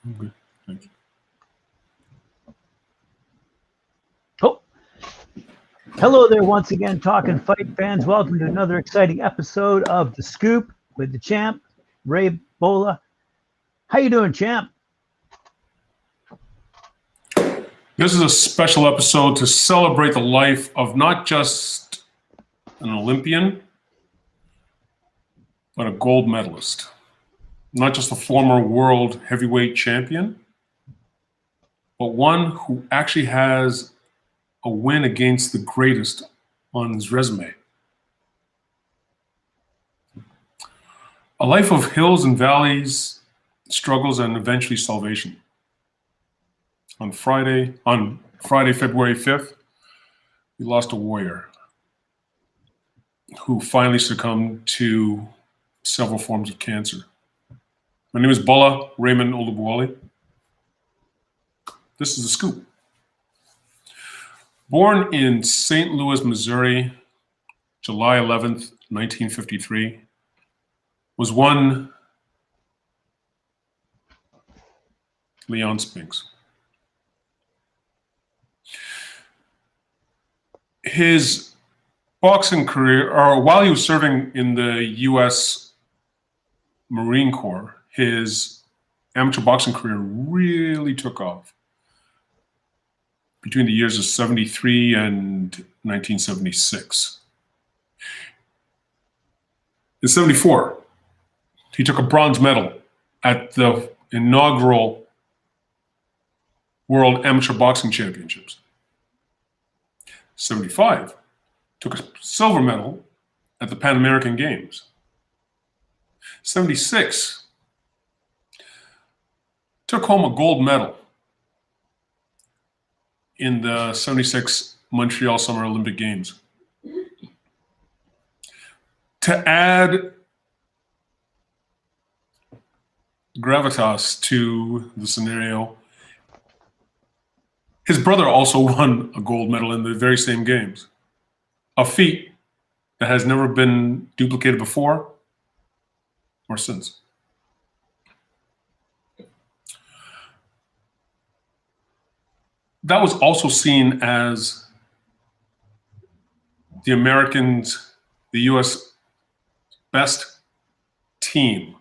Okay, thank you. Oh, hello there once again, Talkin' Fight fans. Welcome to another exciting episode of The Scoop with the champ, Ray Bola. How you doing, champ? This is a special episode to celebrate the life of not just an Olympian, but a gold medalist. Not just a former world heavyweight champion, but one who actually has a win against the greatest on his resume. A life of hills and valleys, struggles, and eventually salvation. On Friday, February 5th, we lost a warrior who finally succumbed to several forms of cancer. My name is Bola Ray. This is The Scoop. Born in St. Louis, Missouri, July 11th, 1953, was one Leon Spinks. His boxing career, or while he was serving in the U.S. Marine Corps, his amateur boxing career really took off between the years of 73 and 1976. In 74, he took a bronze medal at the inaugural World Amateur Boxing Championships. 75, took a silver medal at the Pan American Games. 76, took home a gold medal in the 76 Montreal Summer Olympic Games. To add gravitas to the scenario, his brother also won a gold medal in the very same games, a feat that has never been duplicated before or since. That was also seen as the Americans, the U.S. best team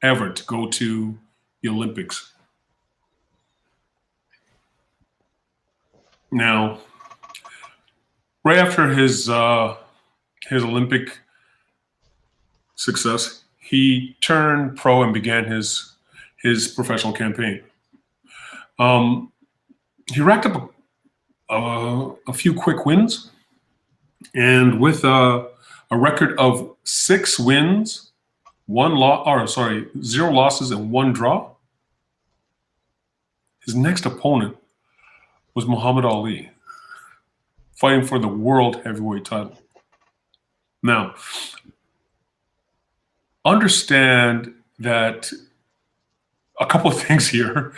ever to go to the Olympics. Now, right after his Olympic success, he turned pro and began his professional campaign. He racked up a few quick wins, and with a record of 6 wins, 0 losses and 1 draw, his next opponent was Muhammad Ali, fighting for the world heavyweight title. Now, understand that a couple of things here.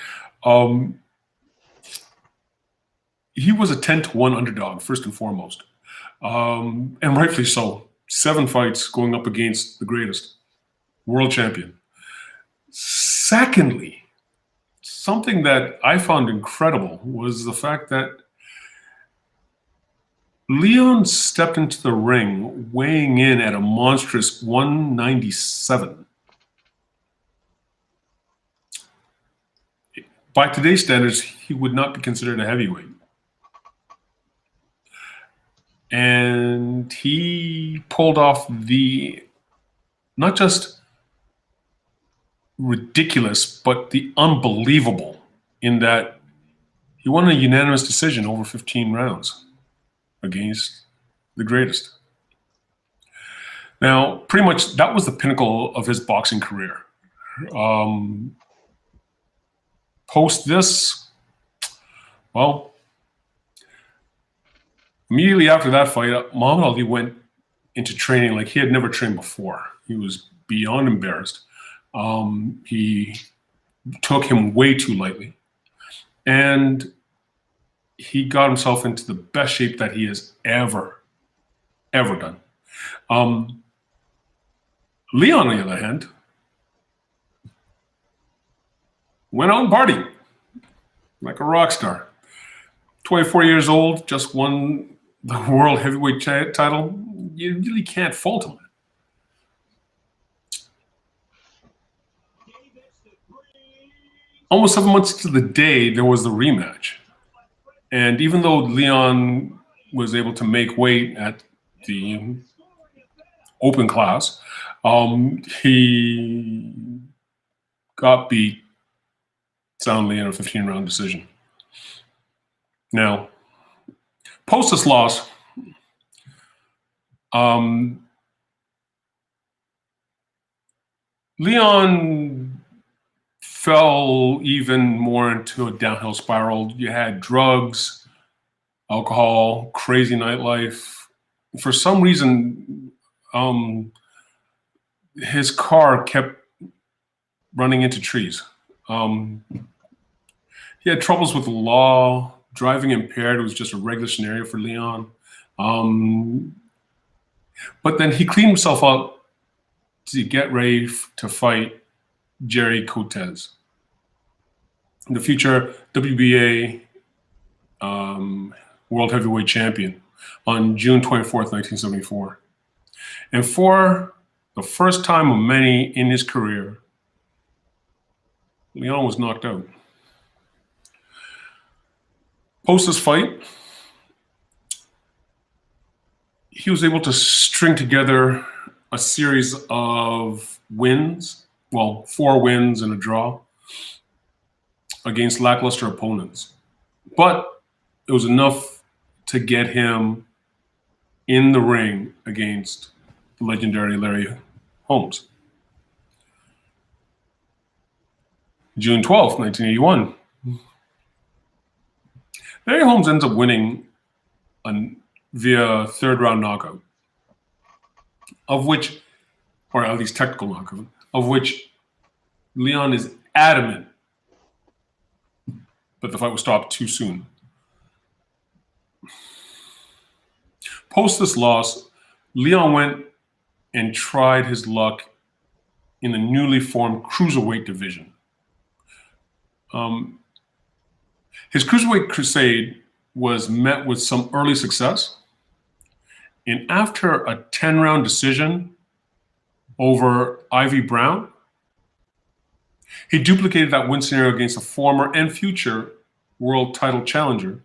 He was a 10-1 underdog, first and foremost, and rightfully so. 7 fights going up against the greatest world champion. Secondly, something that I found incredible was the fact that Leon stepped into the ring weighing in at a monstrous 197. By today's standards, he would not be considered a heavyweight. And he pulled off the not just ridiculous, but the unbelievable, in that he won a unanimous decision over 15 rounds against the greatest. Now, pretty much that was the pinnacle of his boxing career. Post this, well, immediately after that fight, Muhammad Ali went into training like he had never trained before. He was beyond embarrassed. He took him way too lightly. And he got himself into the best shape that he has ever done. Leon, on the other hand, went out and partied like a rock star. 24 years old, just won the world heavyweight title. You really can't fault him. Almost 7 months to the day, there was the rematch. And even though Leon was able to make weight at the open class, he got beat soundly in a 15-round decision. Now, post this loss, Leon fell even more into a downhill spiral. You had drugs, alcohol, crazy nightlife. For some reason, his car kept running into trees. He had troubles with the law. Driving impaired was just a regular scenario for Leon. But then he cleaned himself up to get ready to fight Jerry Cortez, the future WBA World Heavyweight Champion, on June 24th, 1974. And for the first time of many in his career, Leon was knocked out. Post this fight, he was able to string together a series of wins, well, 4 wins and a draw against lackluster opponents. But it was enough to get him in the ring against the legendary Larry Holmes. June 12th, 1981. Larry Holmes ends up winning via third-round knockout, of which, or at least technical knockout, of which Leon is adamant that the fight was stopped too soon. Post this loss, Leon went and tried his luck in the newly formed cruiserweight division. His cruiserweight crusade was met with some early success. And after a 10-round decision over Ivy Brown, he duplicated that win scenario against a former and future world title challenger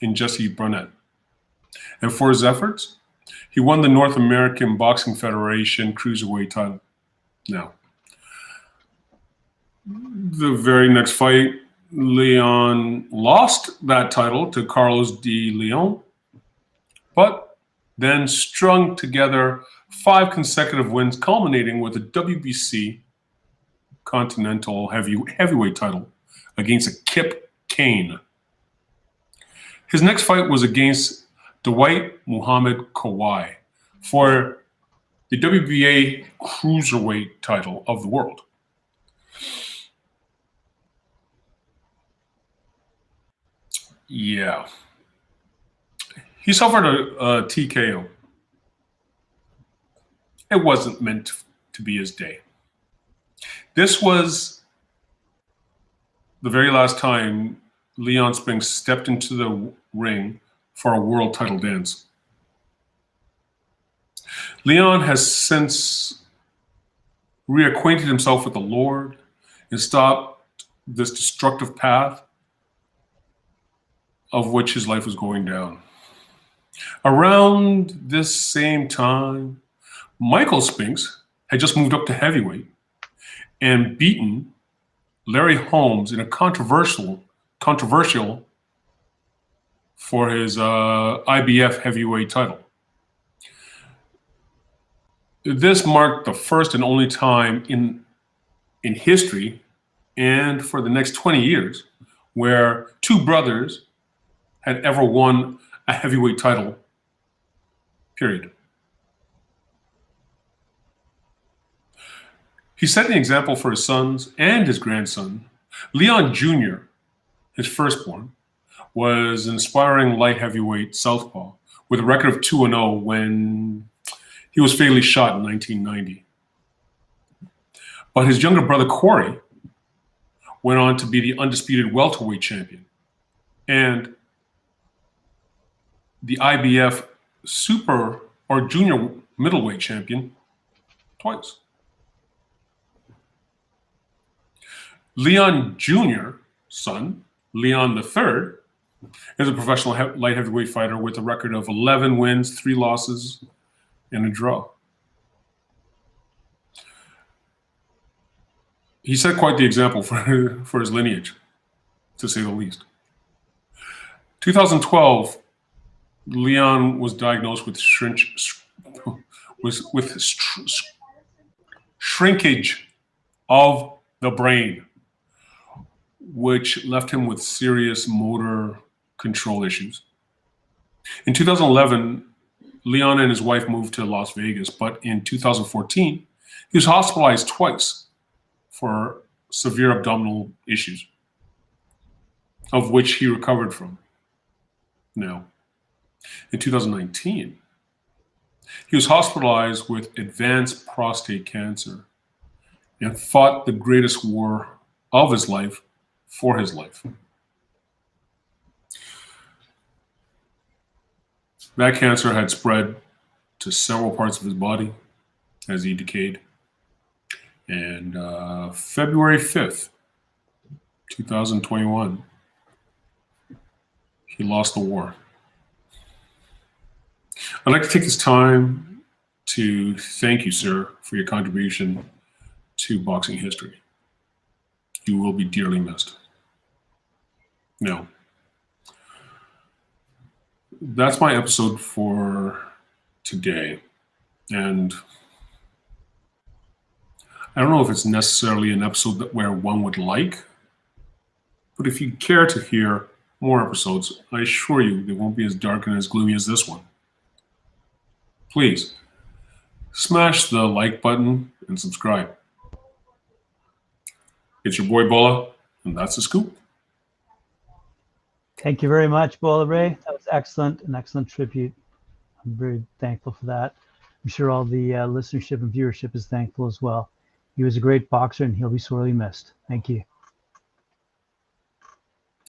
in Jesse Barnett. And for his efforts, he won the North American Boxing Federation cruiserweight title. Now, the very next fight, Leon lost that title to Carlos de Leon, but then strung together 5 consecutive wins, culminating with a WBC Continental Heavyweight title against a Kip Kane. His next fight was against Dwight Muhammad Kawhi for the WBA Cruiserweight title of the world. Yeah. He suffered a TKO. It wasn't meant to be his day. This was the very last time Leon Spinks stepped into the ring for a world title dance. Leon has since reacquainted himself with the Lord and stopped this destructive path of which his life was going down. Around this same time, Michael Spinks had just moved up to heavyweight and beaten Larry Holmes in a controversial for his IBF heavyweight title. This marked the first and only time in history and for the next 20 years where 2 brothers had ever won a heavyweight title, period. He set an example for his sons and his grandson. Leon Jr., his firstborn, was an inspiring light heavyweight southpaw with a record of 2-0 when he was fatally shot in 1990. But his younger brother, Corey, went on to be the undisputed welterweight champion and the IBF super or junior middleweight champion twice. Leon Jr.'s son, Leon III, is a professional light heavyweight fighter with a record of 11 wins, 3 losses, and a draw. He set quite the example for his lineage, to say the least. 2012, Leon was diagnosed with shrinkage of the brain, which left him with serious motor control issues. In 2011, Leon and his wife moved to Las Vegas, but in 2014, he was hospitalized twice for severe abdominal issues, of which he recovered from. Now, in 2019, he was hospitalized with advanced prostate cancer and fought the greatest war of his life for his life. That cancer had spread to several parts of his body as he decayed. And February 5th, 2021, he lost the war. I'd like to take this time to thank you, sir, for your contribution to boxing history. You will be dearly missed. Now, that's my episode for today. And I don't know if it's necessarily an episode where one would like, but if you care to hear more episodes, I assure you they won't be as dark and as gloomy as this one. Please smash the like button and subscribe. It's your boy Bola, and that's the scoop. Thank you very much, Bola Ray. That was excellent, an excellent tribute. I'm very thankful for that. I'm sure all the listenership and viewership is thankful as well. He was a great boxer, and he'll be sorely missed. Thank you.